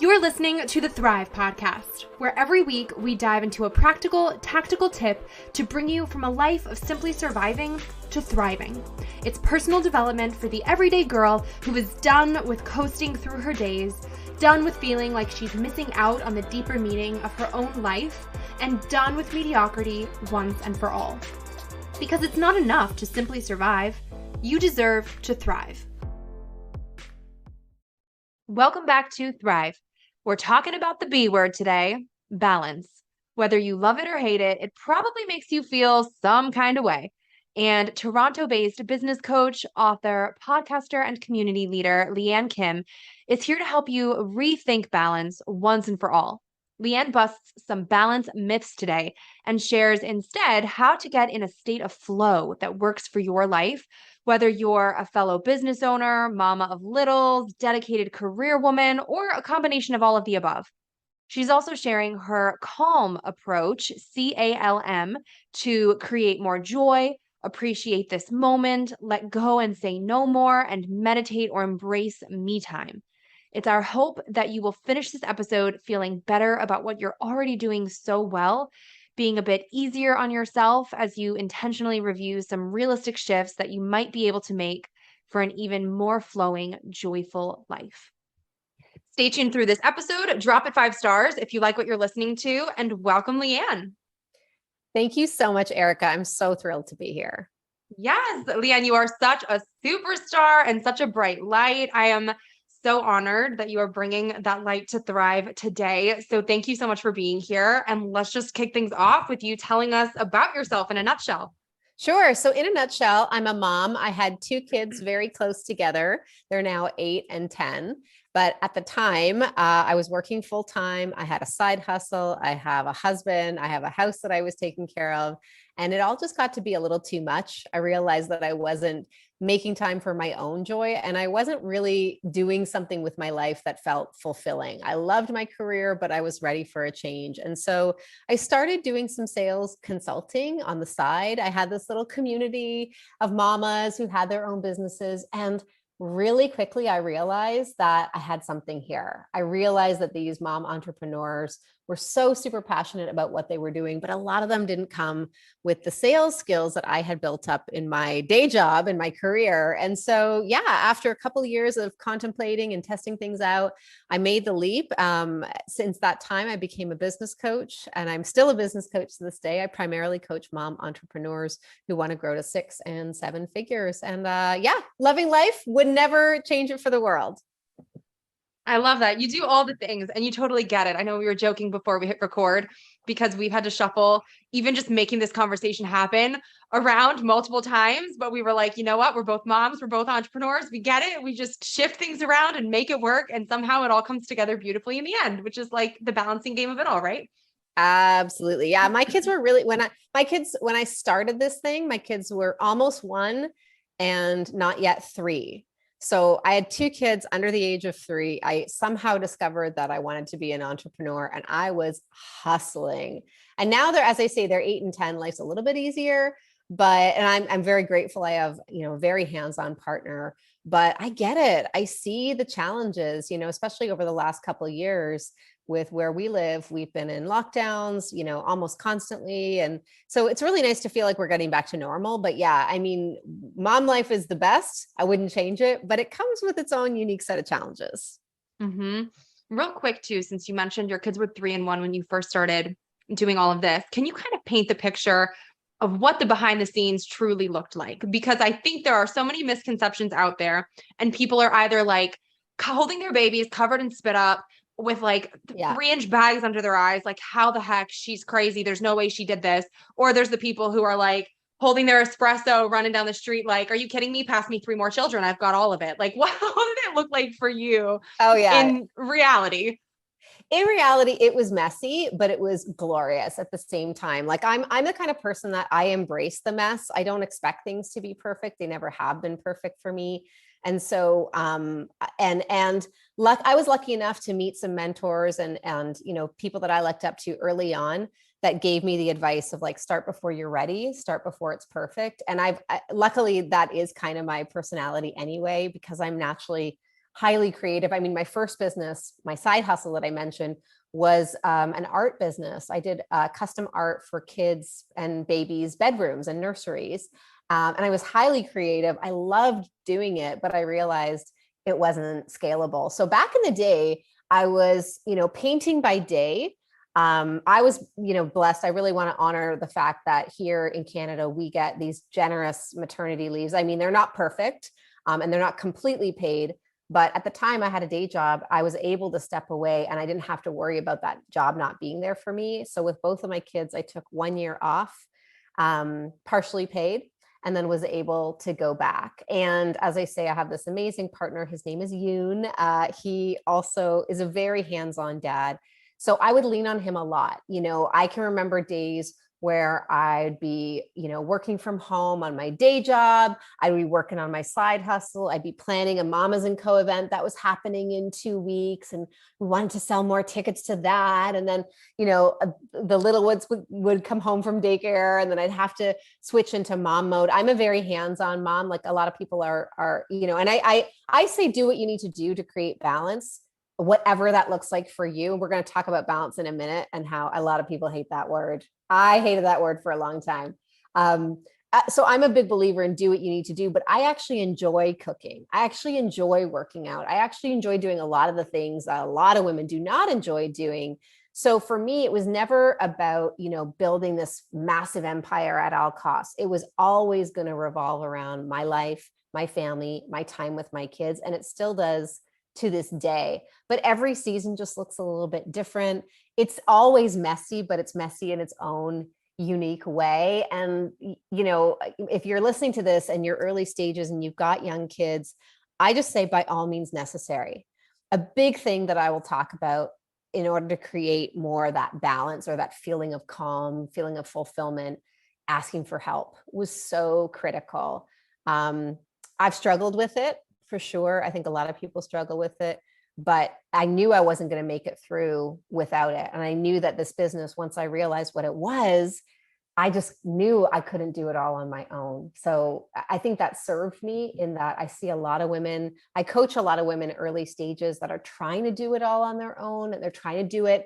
You're listening to the Thrive Podcast, where every week we dive into a practical, tactical tip to bring you from a life of simply surviving to thriving. It's personal development for the everyday girl who is done with coasting through her days, done with feeling like she's missing out on the deeper meaning of her own life, and done with mediocrity once and for all. Because it's not enough to simply survive. You deserve to thrive. Welcome back to Thrive. We're talking about the B word today, balance. Whether you love it or hate it, it probably makes you feel some kind of way. And Toronto-based business coach, author, podcaster, and community leader, Lianne Kim, is here to help you rethink balance once and for all. Lianne busts some balance myths today and shares instead how to get in a state of flow that works for your life, whether you're a fellow business owner, mama of littles, dedicated career woman, or a combination of all of the above. She's also sharing her C.A.L.M approach, C.A.L.M, to create more joy, appreciate this moment, let go and say no more, and meditate or embrace me time. It's our hope that you will finish this episode feeling better about what you're already doing so well, being a bit easier on yourself as you intentionally review some realistic shifts that you might be able to make for an even more flowing, joyful life. Stay tuned through this episode. Drop it 5 stars if you like what you're listening to, and welcome, Lianne. Thank you so much, Erica. I'm so thrilled to be here. Yes, Lianne, you are such a superstar and such a bright light. I am so honored that you are bringing that light to Thrive today. So thank you so much for being here. And let's just kick things off with you telling us about yourself in a nutshell. Sure. So in a nutshell, I'm a mom. I had 2 kids very close together. They're now 8 and 10. But at the time, I was working full time. I had a side hustle. I have a husband. I have a house that I was taking care of. And it all just got to be a little too much. I realized that I wasn't making time for my own joy, and I wasn't really doing something with my life that felt fulfilling. I loved my career, but I was ready for a change. And so I started doing some sales consulting on the side. I had this little community of mamas who had their own businesses, and really quickly, I realized that I had something here. I realized that these mom entrepreneurs were so super passionate about what they were doing, but a lot of them didn't come with the sales skills that I had built up in my day job, in my career. And so, yeah, after a couple of years of contemplating and testing things out, I made the leap. Since that time, I became a business coach, and I'm still a business coach to this day. I primarily coach mom entrepreneurs who want to grow to 6 and 7 figures. And yeah, loving life, would never change it for the world. I love that. You do all the things and you totally get it. I know we were joking before we hit record because we've had to shuffle even just making this conversation happen around multiple times. But we were like, you know what? We're both moms. We're both entrepreneurs. We get it. We just shift things around and make it work. And somehow it all comes together beautifully in the end, which is like the balancing game of it all, right? Absolutely. Yeah. My kids were really, when I started this thing, my kids were almost 1 and not yet 3. So I had 2 kids under the age of 3. I somehow discovered that I wanted to be an entrepreneur, and I was hustling. And now they're, as I say, they're 8 and 10. Life's a little bit easier, and I'm very grateful. I have, a very hands-on partner, but I get it. I see the challenges, especially over the last couple of years with where we live. We've been in lockdowns, almost constantly. And so it's really nice to feel like we're getting back to normal. But yeah, I mean, mom life is the best. I wouldn't change it, but it comes with its own unique set of challenges. Mm-hmm. Real quick too, since you mentioned your kids were 3 and 1 when you first started doing all of this, can you kind of paint the picture of what the behind the scenes truly looked like? Because I think there are so many misconceptions out there, and people are either like holding their babies covered in spit up with like 3-inch bags under their eyes, like how the heck, she's crazy. There's no way she did this. Or there's the people who are like holding their espresso, running down the street, like, are you kidding me? Pass me 3 more children. I've got all of it. Like, what did it look like for you? Oh yeah. In reality? In reality, it was messy, but it was glorious at the same time. Like I'm the kind of person that I embrace the mess. I don't expect things to be perfect. They never have been perfect for me. And so, I was lucky enough to meet some mentors and people that I looked up to early on that gave me the advice of like, start before you're ready, start before it's perfect. And luckily that is kind of my personality anyway, because I'm naturally highly creative. I mean, my first business, my side hustle that I mentioned, was an art business. I did custom art for kids and babies' bedrooms and nurseries. And I was highly creative. I loved doing it, but I realized it wasn't scalable. So back in the day, I was, painting by day. I was, blessed. I really want to honor the fact that here in Canada, we get these generous maternity leaves. I mean, they're not perfect, and they're not completely paid. But at the time I had a day job, I was able to step away and I didn't have to worry about that job not being there for me. So with both of my kids, I took 1 year off, partially paid, and then was able to go back. And as I say, I have this amazing partner. His name is Yoon. He also is a very hands-on dad. So I would lean on him a lot. I can remember days where I'd be, working from home on my day job. I'd be working on my side hustle. I'd be planning a Mamas and Co event that was happening in 2 weeks. And we wanted to sell more tickets to that. And then, the little ones would come home from daycare, and then I'd have to switch into mom mode. I'm a very hands-on mom. Like a lot of people are, and I say, do what you need to do to create balance, whatever that looks like for you. We're going to talk about balance in a minute and how a lot of people hate that word. I hated that word for a long time. So I'm a big believer in do what you need to do, but I actually enjoy cooking. I actually enjoy working out. I actually enjoy doing a lot of the things that a lot of women do not enjoy doing. So for me, it was never about, building this massive empire at all costs. It was always going to revolve around my life, my family, my time with my kids. And it still does to this day, but every season just looks a little bit different. It's always messy, but it's messy in its own unique way. And, if you're listening to this and you're early stages and you've got young kids, I just say by all means necessary. A big thing that I will talk about in order to create more of that balance or that feeling of calm, feeling of fulfillment, asking for help was so critical. I've struggled with it for sure. I think a lot of people struggle with it, but I knew I wasn't going to make it through without it. And I knew that this business, once I realized what it was, I just knew I couldn't do it all on my own. So I think that served me in that I see a lot of women, I coach a lot of women early stages that are trying to do it all on their own, and they're trying to do it,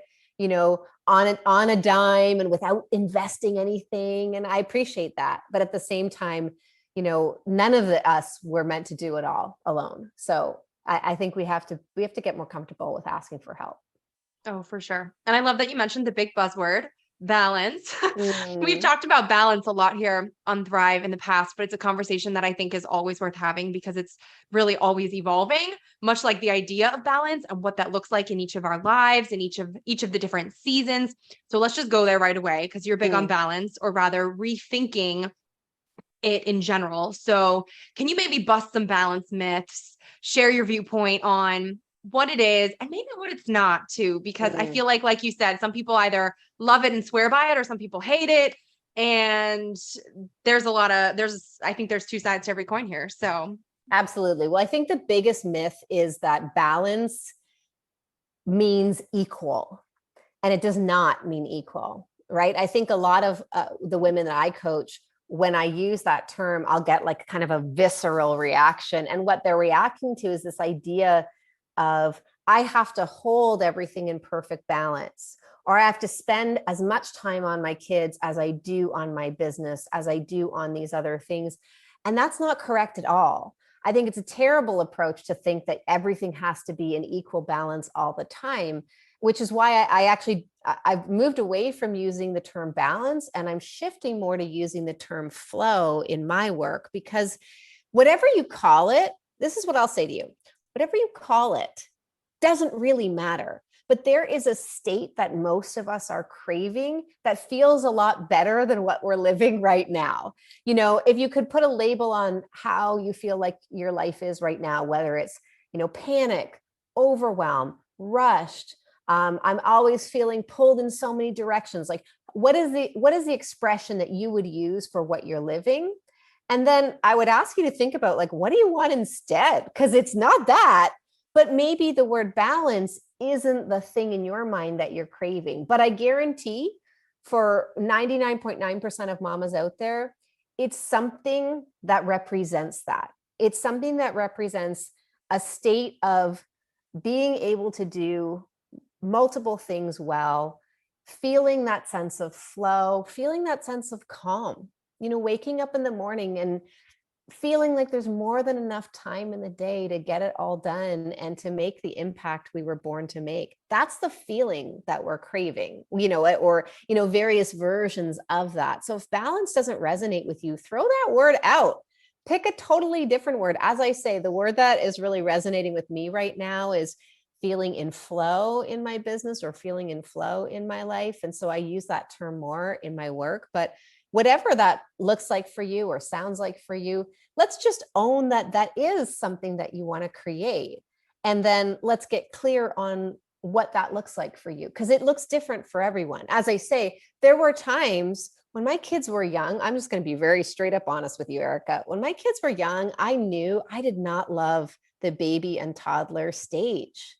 on a dime and without investing anything. And I appreciate that. But at the same time, none of us were meant to do it all alone. So I think we have to get more comfortable with asking for help. Oh, for sure. And I love that you mentioned the big buzzword, balance. We've talked about balance a lot here on Thrive in the past, but it's a conversation that I think is always worth having because it's really always evolving, much like the idea of balance and what that looks like in each of our lives and each of the different seasons. So let's just go there right away because you're big on balance, or rather rethinking it in general. So can you maybe bust some balance myths, share your viewpoint on what it is and maybe what it's not too, because I feel like you said, some people either love it and swear by it or some people hate it. And I think there's two sides to every coin here. So absolutely. Well, I think the biggest myth is that balance means equal, and it does not mean equal, right? I think a lot of the women that I coach, when I use that term, I'll get like kind of a visceral reaction. And what they're reacting to is this idea of, I have to hold everything in perfect balance, or I have to spend as much time on my kids as I do on my business, as I do on these other things. And that's not correct at all. I think it's a terrible approach to think that everything has to be in equal balance all the time, which is why I've moved away from using the term balance, and I'm shifting more to using the term flow in my work, because whatever you call it, this is what I'll say to you, whatever you call it doesn't really matter. But there is a state that most of us are craving that feels a lot better than what we're living right now. If you could put a label on how you feel like your life is right now, whether it's, panic, overwhelm, rushed, I'm always feeling pulled in so many directions. Like, what is the expression that you would use for what you're living? And then I would ask you to think about, like, what do you want instead? Because it's not that, but maybe the word balance isn't the thing in your mind that you're craving. But I guarantee for 99.9% of mamas out there, it's something that represents that. It's something that represents a state of being able to do multiple things well, feeling that sense of flow, feeling that sense of calm, waking up in the morning and feeling like there's more than enough time in the day to get it all done and to make the impact we were born to make. That's the feeling that we're craving, or various versions of that. So if balance doesn't resonate with you, throw that word out. Pick a totally different word. As I say, the word that is really resonating with me right now is feeling in flow in my business or feeling in flow in my life. And so I use that term more in my work. But whatever that looks like for you or sounds like for you, let's just own that that is something that you want to create. And then let's get clear on what that looks like for you, because it looks different for everyone. As I say, there were times when my kids were young. I'm just going to be very straight up honest with you, Erica. When my kids were young, I knew I did not love the baby and toddler stage.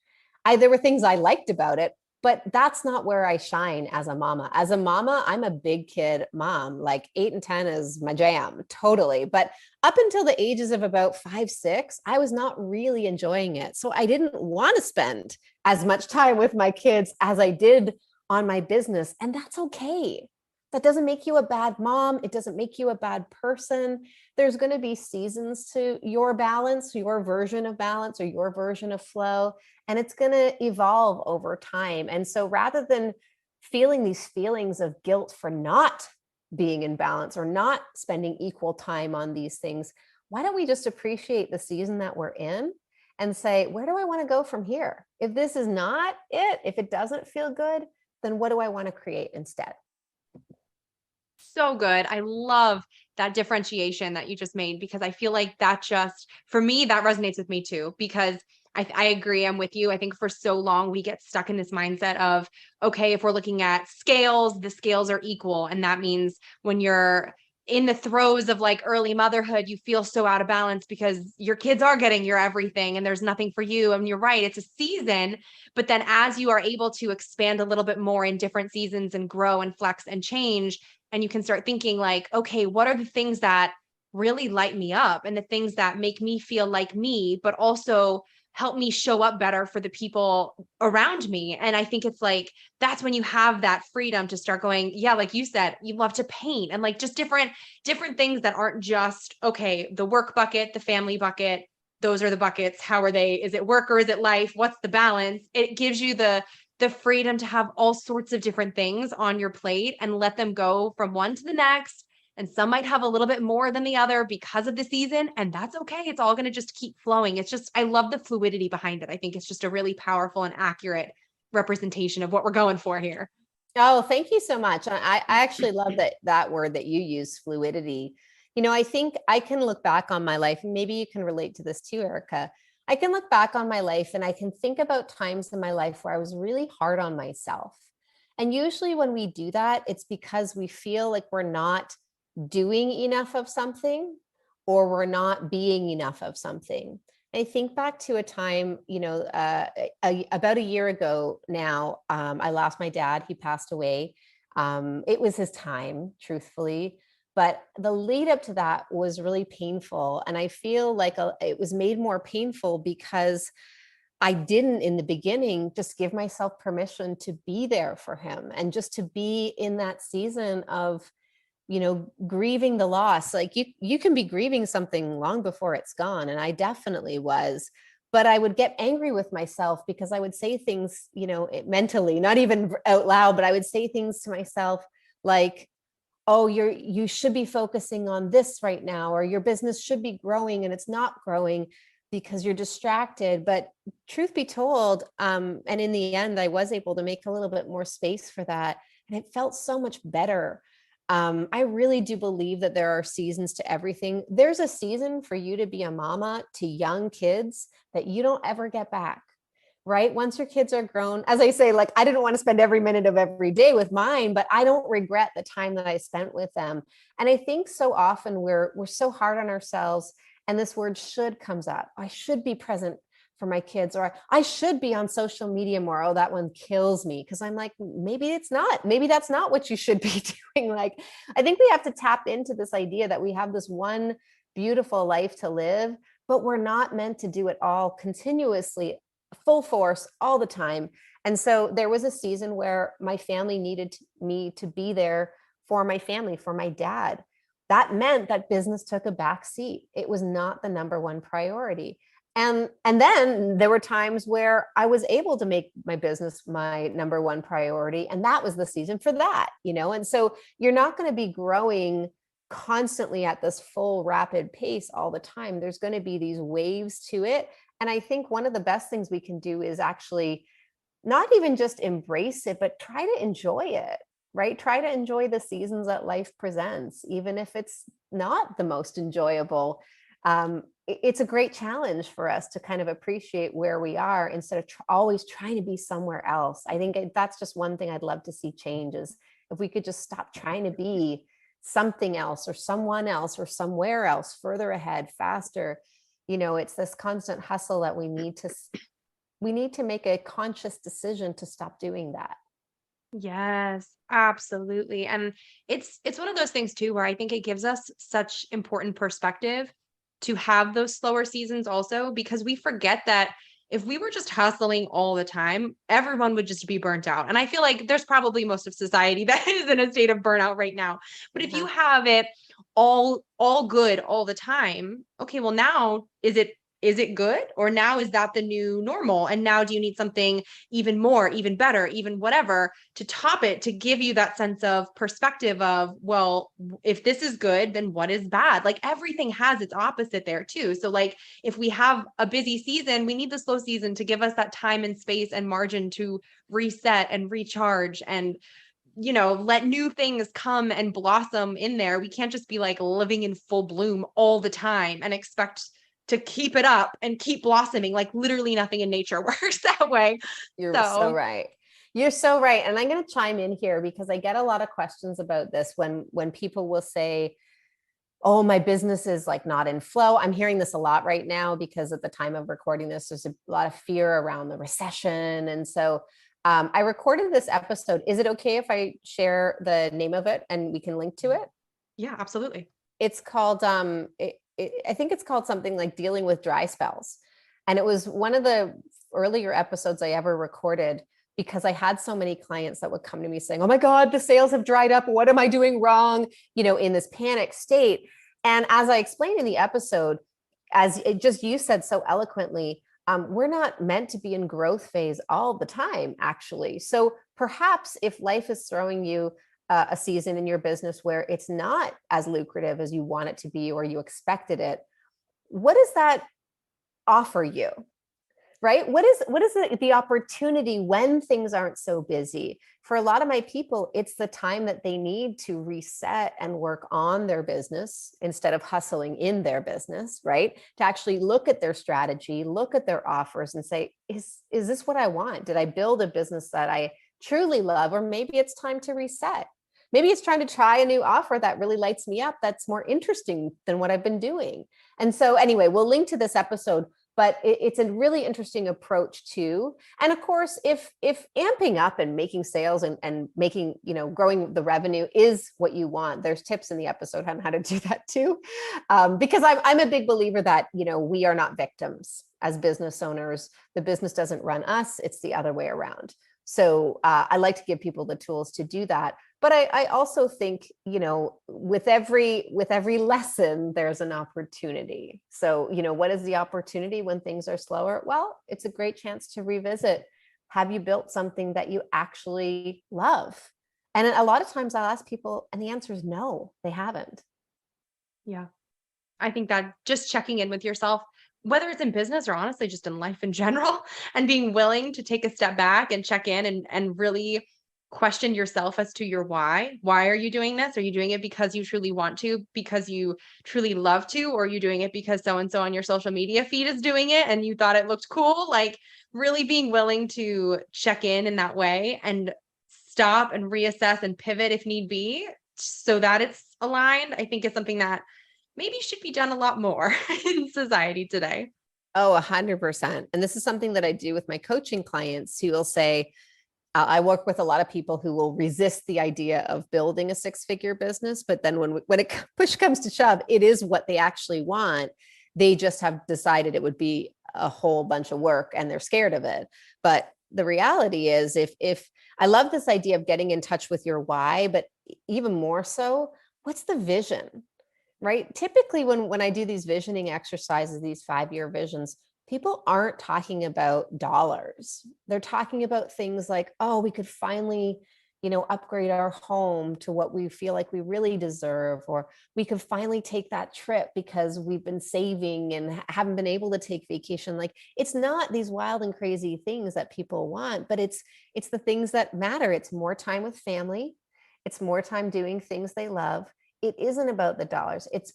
There were things I liked about it, but that's not where I shine as a mama. As a mama, I'm a big kid mom. Like 8 and 10 is my jam, totally. But up until the ages of about 5, 6, I was not really enjoying it. So I didn't want to spend as much time with my kids as I did on my business. And that's okay. That doesn't make you a bad mom. It doesn't make you a bad person. There's going to be seasons to your balance, your version of balance or your version of flow, and it's going to evolve over time. And so rather than feeling these feelings of guilt for not being in balance or not spending equal time on these things, why don't we just appreciate the season that we're in and say, where do I want to go from here? If this is not it, if it doesn't feel good, then what do I want to create instead? So good. I love that differentiation that you just made, because I feel like that just, for me, that resonates with me too, because I agree. I'm with you. I think for so long we get stuck in this mindset of, okay, if we're looking at scales, the scales are equal. And that means when you're in the throes of like early motherhood, you feel so out of balance because your kids are getting your everything and there's nothing for you. And you're right, it's a season. But then as you are able to expand a little bit more in different seasons and grow and flex and change, and you can start thinking like, okay, what are the things that really light me up and the things that make me feel like me, but also help me show up better for the people around me. And I think it's like, that's when you have that freedom to start going, yeah, like you said, you love to paint and like just different things that aren't just, okay, the work bucket, the family bucket, those are the buckets. How are they? Is it work or is it life? What's the balance? It gives you the freedom to have all sorts of different things on your plate and let them go from one to the next. And some might have a little bit more than the other because of the season. And that's okay. It's all going to just keep flowing. It's just, I love the fluidity behind it. I think it's just a really powerful and accurate representation of what we're going for here. Oh, thank you so much. I actually love that word that you use, fluidity. I think I can look back on my life, and maybe you can relate to this too, Erica. I can look back on my life and I can think about times in my life where I was really hard on myself. And usually when we do that, it's because we feel like we're not doing enough of something or we're not being enough of something. I think back to a time, about a year ago now, I lost my dad. He passed away. It was his time, truthfully. But the lead up to that was really painful. And I feel like it was made more painful because I didn't in the beginning just give myself permission to be there for him and just to be in that season of, grieving the loss. Like you can be grieving something long before it's gone. And I definitely was, but I would get angry with myself because I would say things, mentally, not even out loud, but I would say things to myself like, oh, you should be focusing on this right now, or your business should be growing and it's not growing because you're distracted. But truth be told, and in the end, I was able to make a little bit more space for that. And it felt so much better. I really do believe that there are seasons to everything. There's a season for you to be a mama to young kids that you don't ever get back. Right? Once your kids are grown, as I say, like, I didn't want to spend every minute of every day with mine, but I don't regret the time that I spent with them. And I think so often we're so hard on ourselves, and this word should comes up. I should be present for my kids, or I should be on social media more. Oh, that one kills me. Cause I'm like, maybe it's not, maybe that's not what you should be doing. Like, I think we have to tap into this idea that we have this one beautiful life to live, but we're not meant to do it all continuously, full force all the time. And so there was a season where my family needed me to be there for my family, for my dad. That meant that business took a back seat. It was not the number one priority. And then there were times where I was able to make my business my number one priority, and that was the season for that, you know. And so you're not going to be growing constantly at this full rapid pace all the time. There's going to be these waves to it. And I think one of the best things we can do is actually not even just embrace it, but try to enjoy it, right? Try to enjoy the seasons that life presents, even if it's not the most enjoyable. It's a great challenge for us to kind of appreciate where we are instead of always trying to be somewhere else. I think that's just one thing I'd love to see change, is if we could just stop trying to be something else or someone else or somewhere else, further ahead, faster. You know, it's this constant hustle that we need to make a conscious decision to stop doing that. Yes, absolutely. And it's one of those things too where I think it gives us such important perspective to have those slower seasons also, because we forget that if we were just hustling all the time, everyone would just be burnt out. And I feel like there's probably most of society that is in a state of burnout right now. But if you have it all good all the time, okay, well now is it good? Or now is that the new normal? And now do you need something even more, even better, even whatever to top it, to give you that sense of perspective of, well, if this is good, then what is bad? Like everything has its opposite there too. So like if we have a busy season, we need the slow season to give us that time and space and margin to reset and recharge and let new things come and blossom in there. We can't just be like living in full bloom all the time and expect to keep it up and keep blossoming. Like literally nothing in nature works that way. You're so So right. You're so right. And I'm going to chime in here because I get a lot of questions about this when people will say, oh, my business is like not in flow. I'm hearing this a lot right now because at the time of recording this, there's a lot of fear around the recession. And so I recorded this episode. Is it okay if I share the name of it and we can link to it? yeah, absolutely. It's called, I think it's called something like Dealing with Dry Spells. And it was one of the earlier episodes I ever recorded because I had so many clients that would come to me saying, oh my God, the sales have dried up. What am I doing wrong? In this panic state. And as I explained in the episode, as it just you said so eloquently, we're not meant to be in growth phase all the time, actually. So perhaps if life is throwing you a season in your business where it's not as lucrative as you want it to be or you expected it, what does that offer you? Right? What is the opportunity when things aren't so busy? For a lot of my people, it's the time that they need to reset and work on their business instead of hustling in their business, right? To actually look at their strategy, look at their offers and say, is this what I want? Did I build a business that I truly love? Or maybe it's time to reset. Maybe it's trying to try a new offer that really lights me up, that's more interesting than what I've been doing. And so anyway, we'll link to this episode, but it's a really interesting approach too. And of course, if amping up and making sales and making, growing the revenue is what you want, there's tips in the episode on how to do that too. Because I'm a big believer that, we are not victims as business owners. The business doesn't run us, it's the other way around. So I like to give people the tools to do that. But I also think, with every lesson, there's an opportunity. So, what is the opportunity when things are slower? Well, it's a great chance to revisit. Have you built something that you actually love? And a lot of times I'll ask people, and the answer is no, they haven't. Yeah. I think that just checking in with yourself, whether it's in business or honestly just in life in general, and being willing to take a step back and check in and really question yourself as to your why. Why are you doing this? Are you doing it because you truly want to, because you truly love to, or are you doing it because so and so on your social media feed is doing it and you thought it looked cool? Like really being willing to check in that way and stop and reassess and pivot if need be so that it's aligned, I think is something that maybe should be done a lot more in society today. Oh, 100%. And this is something that I do with my coaching clients who will say, I work with a lot of people who will resist the idea of building a six-figure business, but then when push comes to shove, it is what they actually want. They just have decided it would be a whole bunch of work and they're scared of it. But the reality is, if I love this idea of getting in touch with your why, but even more so, what's the vision? Right? Typically when I do these visioning exercises, these 5-year visions, people aren't talking about dollars. They're talking about things like, oh, we could finally, upgrade our home to what we feel like we really deserve, or we could finally take that trip because we've been saving and haven't been able to take vacation. Like, it's not these wild and crazy things that people want, but it's the things that matter. It's more time with family. It's more time doing things they love. It isn't about the dollars. It's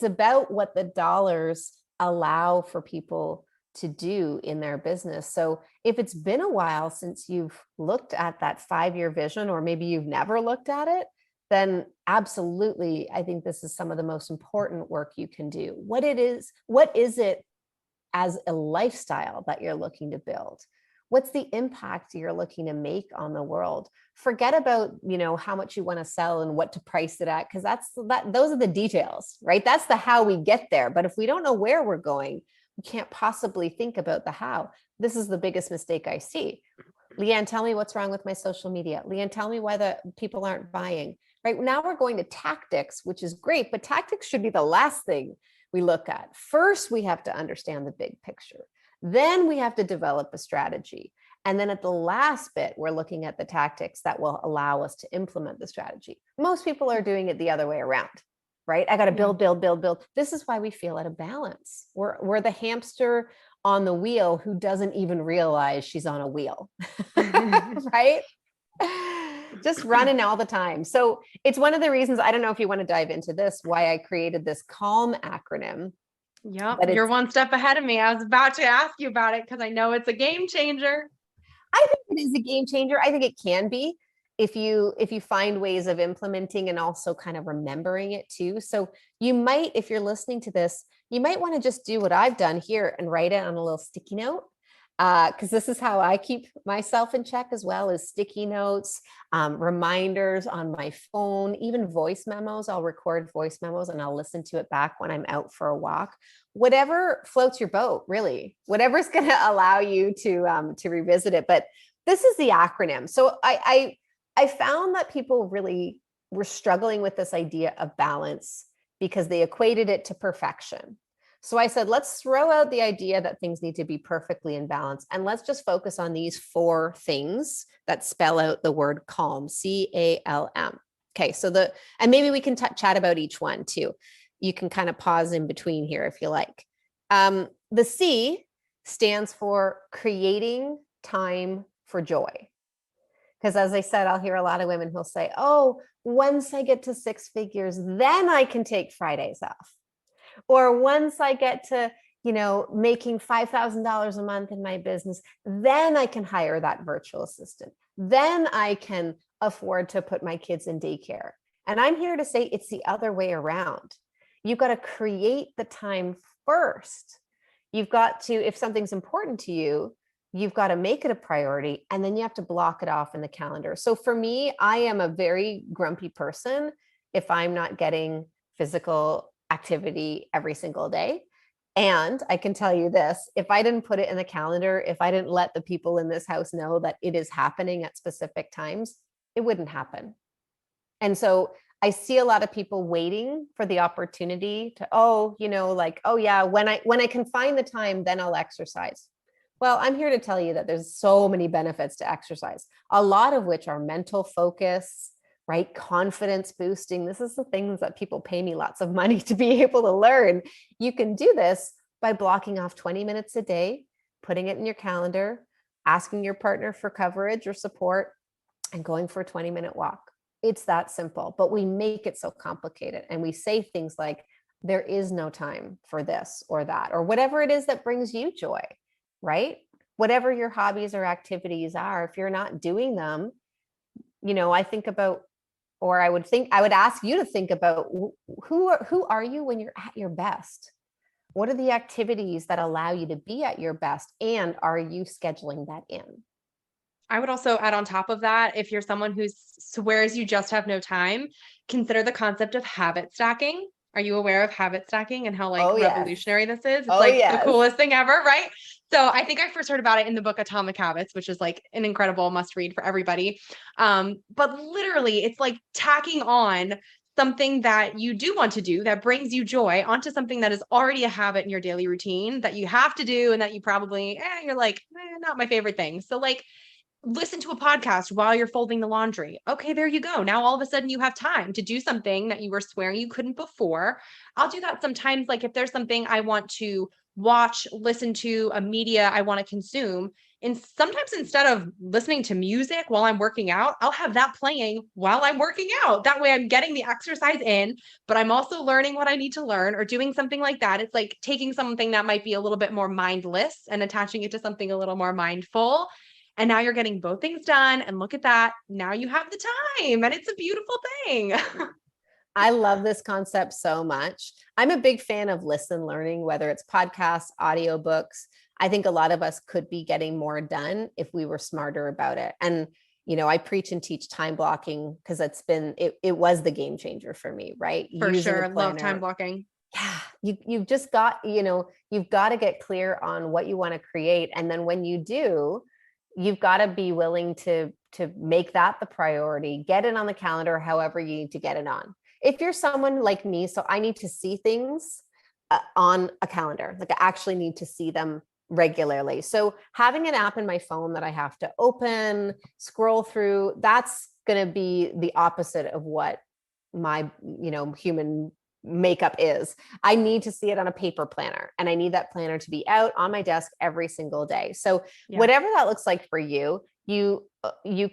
about what the dollars allow for people to do in their business. So if it's been a while since you've looked at that 5-year vision, or maybe you've never looked at it, then absolutely, I think this is some of the most important work you can do. What is it as a lifestyle that you're looking to build? What's the impact you're looking to make on the world? Forget about, how much you want to sell and what to price it at, because those are the details, right? That's the how we get there. But if we don't know where we're going, we can't possibly think about the how. This is the biggest mistake I see. Lianne, tell me what's wrong with my social media. Lianne, tell me why the people aren't buying. Right now we're going to tactics, which is great, but tactics should be the last thing we look at. First, we have to understand the big picture. Then we have to develop a strategy. And then at the last bit, we're looking at the tactics that will allow us to implement the strategy. Most people are doing it the other way around, right? I got to build, build, build, build. This is why we feel out of balance. We're the hamster on the wheel who doesn't even realize she's on a wheel, right? Just running all the time. So it's one of the reasons, I don't know if you want to dive into this, why I created this C.A.L.M acronym. Yep, you're one step ahead of me. I was about to ask you about it because I know it's a game changer. I think it is a game changer. I think it can be if you find ways of implementing and also kind of remembering it too. So you might, if you're listening to this, you might want to just do what I've done here and write it on a little sticky note. Because this is how I keep myself in check as well, as sticky notes, reminders on my phone, even voice memos. I'll record voice memos and I'll listen to it back when I'm out for a walk. Whatever floats your boat, really, whatever's going to allow you to revisit it. But this is the acronym. So I found that people really were struggling with this idea of balance because they equated it to perfection. So I said, let's throw out the idea that things need to be perfectly in balance. And let's just focus on these 4 things that spell out the word calm, C-A-L-M. Okay, and maybe we can chat about each one too. You can kind of pause in between here if you like. The C stands for creating time for joy. Because as I said, I'll hear a lot of women who'll say, oh, once I get to 6 figures, then I can take Fridays off. Or once I get to, making $5,000 a month in my business, then I can hire that virtual assistant. Then I can afford to put my kids in daycare. And I'm here to say it's the other way around. You've got to create the time first. You've got to, if something's important to you, you've got to make it a priority, and then you have to block it off in the calendar. So for me, I am a very grumpy person if I'm not getting physical activity every single day. And I can tell you this, if I didn't put it in the calendar, if I didn't let the people in this house know that it is happening at specific times, it wouldn't happen. And so I see a lot of people waiting for the opportunity to, oh yeah, when I can find the time, then I'll exercise. Well, I'm here to tell you that there's so many benefits to exercise, a lot of which are mental focus, right? Confidence boosting. This is the things that people pay me lots of money to be able to learn. You can do this by blocking off 20 minutes a day, putting it in your calendar, asking your partner for coverage or support, and going for a 20-minute walk. It's that simple, but we make it so complicated. And we say things like, there is no time for this or that, or whatever it is that brings you joy, right? Whatever your hobbies or activities are, if you're not doing them, I think about, or I would ask you to think about, who are you when you're at your best? What are the activities that allow you to be at your best? And are you scheduling that in? I would also add on top of that, if you're someone who swears you just have no time, consider the concept of habit stacking. Are you aware of habit stacking and how like Oh, yes. revolutionary this is? It's Oh, like the yes. coolest thing ever, right? So I think I first heard about it in the book Atomic Habits, which is like an incredible must read for everybody. But literally it's like tacking on something that you do want to do that brings you joy onto something that is already a habit in your daily routine that you have to do and that you probably, you're like, not my favorite thing. So like listen to a podcast while you're folding the laundry. Okay, there you go. Now all of a sudden you have time to do something that you were swearing you couldn't before. I'll do that sometimes. Like if there's something I want to watch, listen to, a media I want to consume, and sometimes instead of listening to music while I'm working out, I'll have that playing while I'm working out. That way I'm getting the exercise in, but I'm also learning what I need to learn or doing something like that. It's like taking something that might be a little bit more mindless and attaching it to something a little more mindful, and now you're getting both things done. And look at that. Now you have the time and it's a beautiful thing. I love this concept so much. I'm a big fan of listen learning, whether it's podcasts, audiobooks. I think a lot of us could be getting more done if we were smarter about it. And, I preach and teach time blocking because it was the game changer for me, right? For Using a sure. Love time planner. blocking. Yeah, you've just got, you've got to get clear on what you want to create. And then when you do, you've got to be willing to make that the priority, get it on the calendar, however you need to get it on. If you're someone like me, so I need to see things on a calendar, like I actually need to see them regularly. So having an app in my phone that I have to open, scroll through, that's going to be the opposite of what my, human makeup is. I need to see it on a paper planner, and I need that planner to be out on my desk every single day. So whatever that looks like for you, you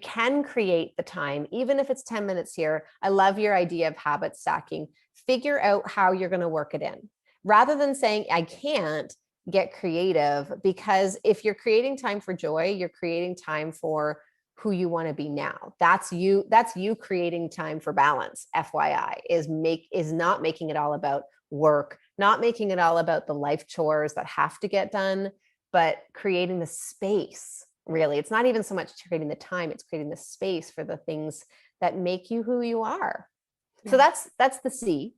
can create the time, even if it's 10 minutes here. I love your idea of habit stacking. Figure out how you're going to work it in rather than saying I can't. Get creative, because if you're creating time for joy, you're creating time for who you want to be now. That's you creating time for balance. FYI, is not making it all about work, not making it all about the life chores that have to get done, but creating the space. Really, it's not even so much creating the time, it's creating the space for the things that make you who you are. So that's the C.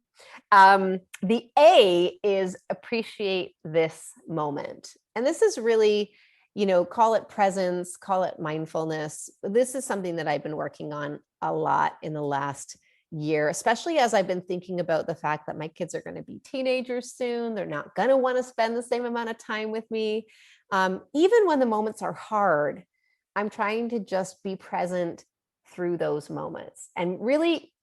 The A is appreciate this moment. And this is really, call it presence, call it mindfulness. This is something that I've been working on a lot in the last year, especially as I've been thinking about the fact that my kids are going to be teenagers soon. They're not going to want to spend the same amount of time with me. Even when the moments are hard, I'm trying to just be present through those moments and really,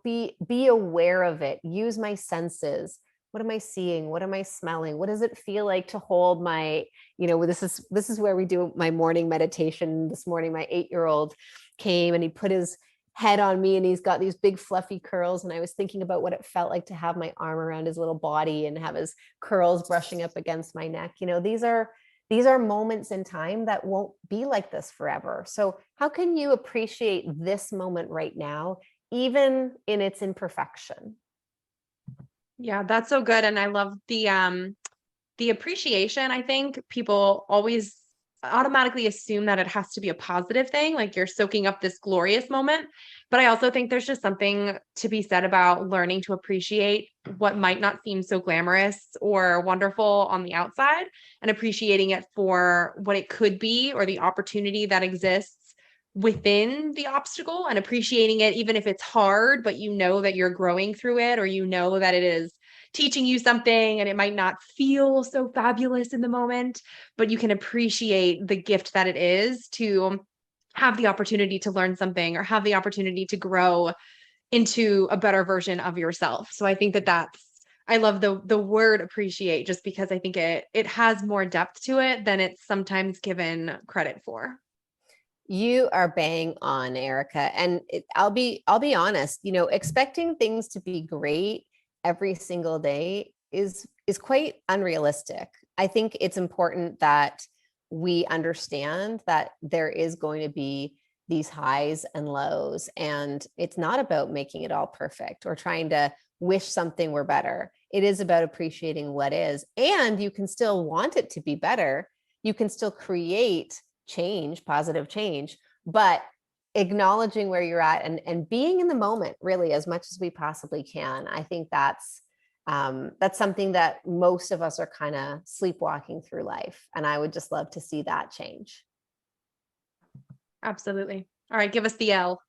be aware of it. Use my senses. What am I seeing? What am I smelling? What does it feel like to hold my, this is where we do my morning meditation. This morning, my 8-year-old came and he put his head on me and he's got these big fluffy curls. And I was thinking about what it felt like to have my arm around his little body and have his curls brushing up against my neck. These are moments in time that won't be like this forever. So how can you appreciate this moment right now, even in its imperfection? Yeah, that's so good. And I love the appreciation. I think people always automatically assume that it has to be a positive thing, like you're soaking up this glorious moment. But I also think there's just something to be said about learning to appreciate what might not seem so glamorous or wonderful on the outside, and appreciating it for what it could be or the opportunity that exists within the obstacle, and appreciating it even if it's hard, but you know that you're growing through it, or you know that it is teaching you something, and it might not feel so fabulous in the moment, but you can appreciate the gift that it is to have the opportunity to learn something or have the opportunity to grow into a better version of yourself. So I think I love the word appreciate, just because I think it has more depth to it than it's sometimes given credit for. You are bang on, Erica. And I'll be honest, expecting things to be great every single day is quite unrealistic. I think it's important that we understand that there is going to be these highs and lows, and it's not about making it all perfect or trying to wish something were better. It is about appreciating what is, and you can still want it to be better. You can still create change, positive change, but acknowledging where you're at and being in the moment really as much as we possibly can. I think that's That's something that most of us are kind of sleepwalking through life. And I would just love to see that change. Absolutely. All right, give us the L.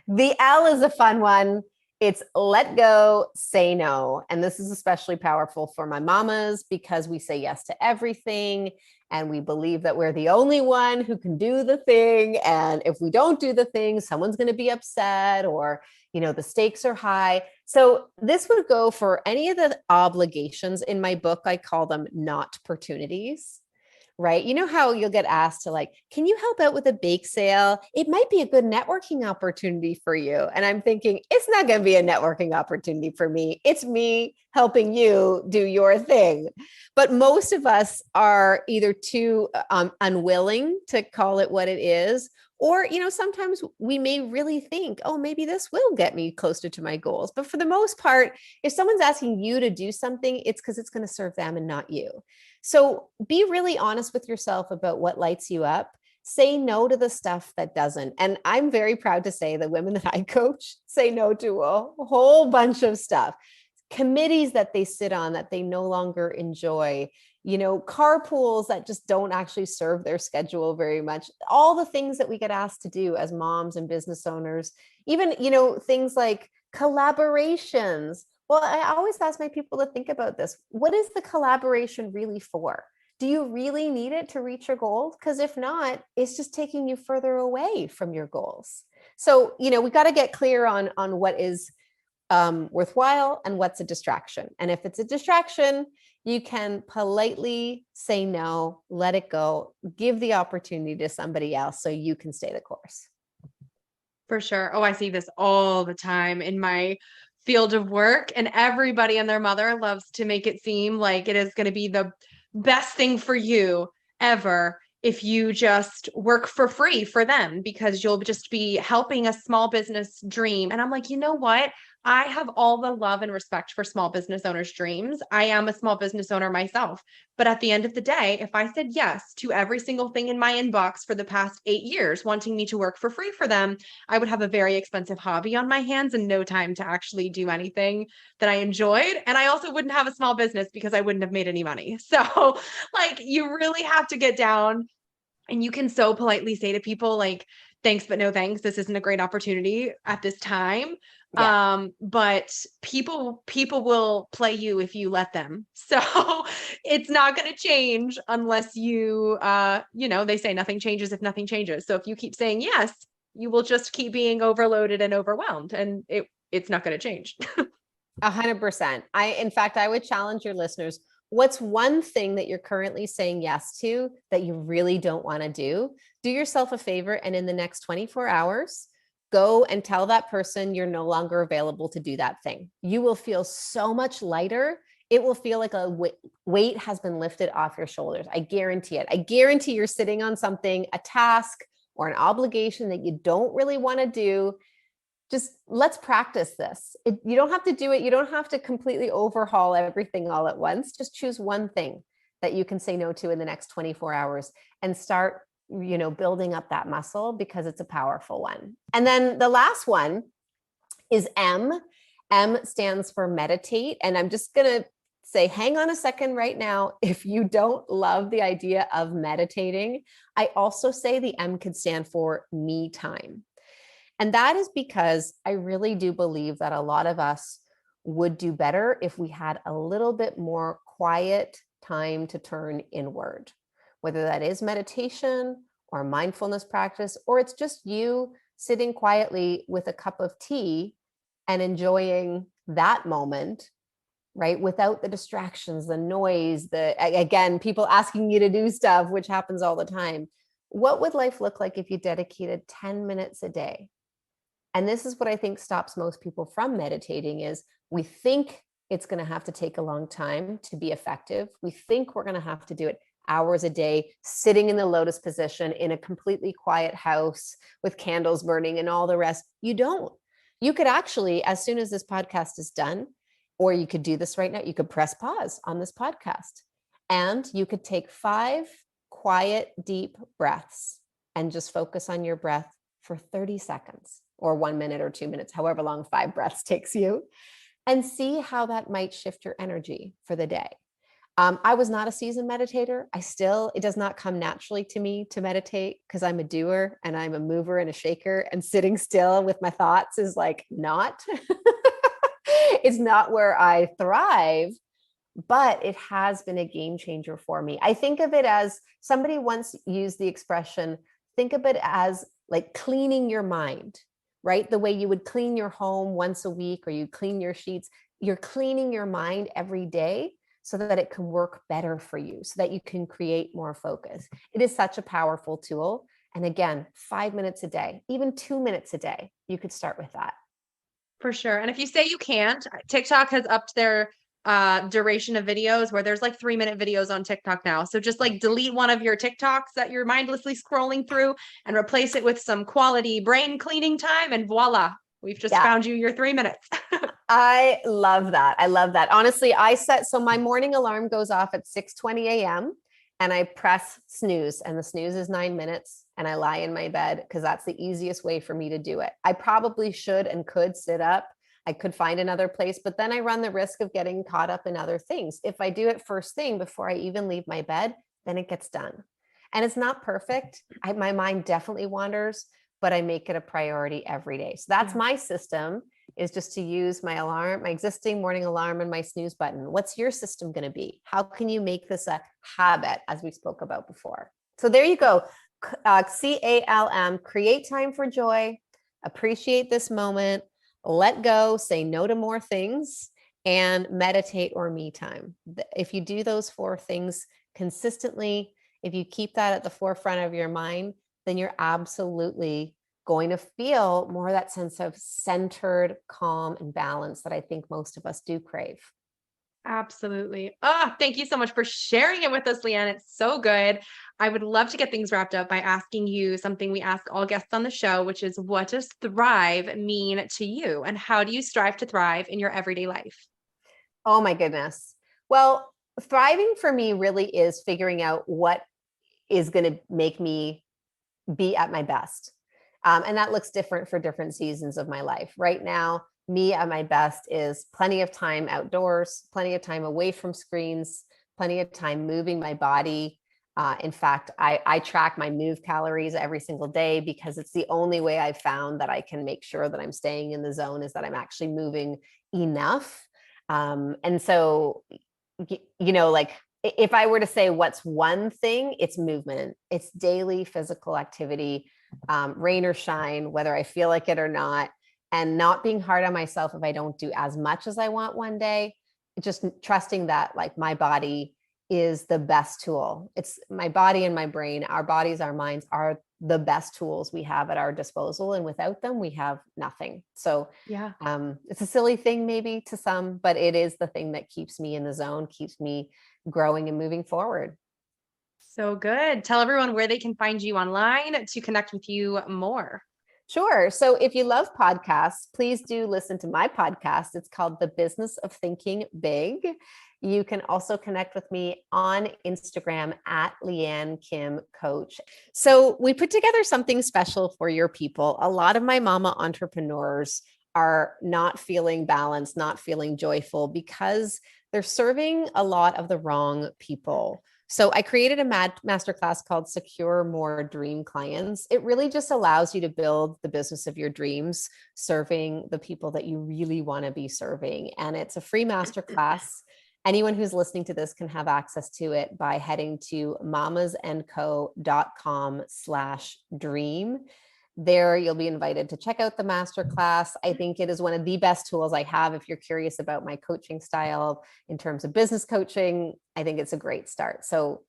The L is a fun one. It's let go, say no. And this is especially powerful for my mamas because we say yes to everything. And we believe that we're the only one who can do the thing. And if we don't do the thing, someone's going to be upset, or, the stakes are high. So this would go for any of the obligations in my book. I call them not opportunities. Right? You know how you'll get asked to, like, can you help out with a bake sale? It might be a good networking opportunity for you. And I'm thinking, it's not going to be a networking opportunity for me. It's me helping you do your thing. But most of us are either too unwilling to call it what it is, or, sometimes we may really think, oh, maybe this will get me closer to my goals. But for the most part, if someone's asking you to do something, it's because it's going to serve them and not you. So be really honest with yourself about what lights you up. Say no to the stuff that doesn't. And I'm very proud to say the women that I coach say no to a whole bunch of stuff. Committees that they sit on that they no longer enjoy, carpools that just don't actually serve their schedule very much. All the things that we get asked to do as moms and business owners, even, things like collaborations. Well, I always ask my people to think about this. What is the collaboration really for? Do you really need it to reach your goals? Because if not, it's just taking you further away from your goals. So, we got to get clear on what is worthwhile and what's a distraction. And if it's a distraction, you can politely say no, let it go, give the opportunity to somebody else so you can stay the course. For sure. Oh, I see this all the time in my field of work, and everybody and their mother loves to make it seem like it is going to be the best thing for you ever if you just work for free for them, because you'll just be helping a small business dream. And I'm like, you know what? I have all the love and respect for small business owners' dreams. I am a small business owner myself. But at the end of the day, if I said yes to every single thing in my inbox for the past 8 years, wanting me to work for free for them, I would have a very expensive hobby on my hands and no time to actually do anything that I enjoyed. And I also wouldn't have a small business because I wouldn't have made any money. So, like, you really have to get down, and you can so politely say to people, like, thanks, but no thanks. This isn't a great opportunity at this time. Yeah. But people will play you if you let them. So it's not going to change unless you, they say nothing changes if nothing changes. So if you keep saying yes, you will just keep being overloaded and overwhelmed, and it's not going to change. 100%. In fact, I would challenge your listeners. What's one thing that you're currently saying yes to that you really don't want to do? Do yourself a favor, and in the next 24 hours, go and tell that person you're no longer available to do that thing. You will feel so much lighter. It will feel like a weight has been lifted off your shoulders. I guarantee it. I guarantee you're sitting on something, a task or an obligation that you don't really want to do. Just let's practice this. You don't have to do it. You don't have to completely overhaul everything all at once. Just choose one thing that you can say no to in the next 24 hours and start, building up that muscle, because it's a powerful one. And then the last one is M. M stands for meditate. And I'm just going to say, hang on a second right now. If you don't love the idea of meditating, I also say the M could stand for me time. And that is because I really do believe that a lot of us would do better if we had a little bit more quiet time to turn inward, whether that is meditation or mindfulness practice, or it's just you sitting quietly with a cup of tea and enjoying that moment, right? Without the distractions, the noise, again, people asking you to do stuff, which happens all the time. What would life look like if you dedicated 10 minutes a day? And this is what I think stops most people from meditating is we think it's going to have to take a long time to be effective. We think we're going to have to do it hours a day, sitting in the lotus position in a completely quiet house with candles burning and all the rest. You don't. You could actually, as soon as this podcast is done, or you could do this right now, you could press pause on this podcast and you could take 5 quiet, deep breaths and just focus on your breath for 30 seconds or 1 minute or 2 minutes, however long 5 breaths takes you. and see how that might shift your energy for the day. I was not a seasoned meditator. It does not come naturally to me to meditate because I'm a doer and I'm a mover and a shaker, and sitting still with my thoughts is like not, it's not where I thrive, but it has been a game changer for me. I think of it as, somebody once used the expression, think of it as like cleaning your mind, right? The way you would clean your home once a week, or you clean your sheets, you're cleaning your mind every day so that it can work better for you, so that you can create more focus. It is such a powerful tool. And again, 5 minutes a day, even 2 minutes a day, you could start with that. For sure. And if you say you can't, TikTok has upped their duration of videos, where there's like 3-minute videos on TikTok now. So just like delete one of your TikToks that you're mindlessly scrolling through and replace it with some quality brain cleaning time, and voila, we've just found you your 3 minutes. I love that. I love that. Honestly, so my morning alarm goes off at 6:20 a.m. and I press snooze, and the snooze is 9 minutes, and I lie in my bed because that's the easiest way for me to do it. I probably should and could sit up. I could find another place, but then I run the risk of getting caught up in other things. If I do it first thing before I even leave my bed, then it gets done. And it's not perfect. My mind definitely wanders, but I make it a priority every day. So that's my system, is just to use my alarm, my existing morning alarm, and my snooze button. What's your system going to be? How can you make this a habit, as we spoke about before? So there you go. C.A.L.M, create time for joy, appreciate this moment, let go, say no to more things, and meditate or me time. If you do those 4 things consistently, if you keep that at the forefront of your mind, then you're absolutely going to feel more of that sense of centered, calm, and balance that I think most of us do crave. Absolutely. Oh, thank you so much for sharing it with us, Lianne. It's so good. I would love to get things wrapped up by asking you something we ask all guests on the show, which is, what does thrive mean to you? And how do you strive to thrive in your everyday life? Oh my goodness. Well, thriving for me really is figuring out what is going to make me be at my best. And that looks different for different seasons of my life. Right now, me at my best is plenty of time outdoors, plenty of time away from screens, plenty of time moving my body. In fact, I track my move calories every single day, because it's the only way I've found that I can make sure that I'm staying in the zone, is that I'm actually moving enough. And so, like, if I were to say what's one thing, it's movement. It's daily physical activity, rain or shine, whether I feel like it or not, and not being hard on myself if I don't do as much as I want one day. Just trusting that, like, my body is the best tool. It's my body and my brain. Our bodies, our minds are the best tools we have at our disposal. And without them, we have nothing. So it's a silly thing maybe to some, but it is the thing that keeps me in the zone, keeps me growing and moving forward. So good. Tell everyone where they can find you online to connect with you more. Sure. So if you love podcasts, please do listen to my podcast. It's called The Business of Thinking Big. You can also connect with me on Instagram at Lianne Kim Coach. So we put together something special for your people. A lot of my mama entrepreneurs are not feeling balanced, not feeling joyful, because they're serving a lot of the wrong people. So I created a masterclass called Secure More Dream Clients. It really just allows you to build the business of your dreams, serving the people that you really want to be serving. And it's a free masterclass. Anyone who's listening to this can have access to it by heading to mamasandco.com/dream. There, you'll be invited to check out the masterclass. I think it is one of the best tools I have if you're curious about my coaching style in terms of business coaching. I think it's a great start. So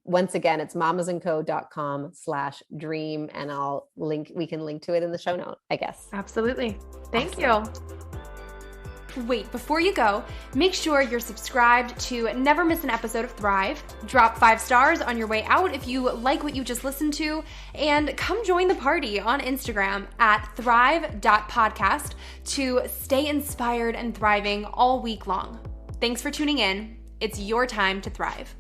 once again, it's mamasandco.com/dream, and we can link to it in the show note, I guess. Absolutely. Thank you. Wait, before you go, make sure you're subscribed to never miss an episode of Thrive. Drop 5 stars on your way out if you like what you just listened to, and come join the party on Instagram at thrive.podcast to stay inspired and thriving all week long. Thanks for tuning in. It's your time to thrive.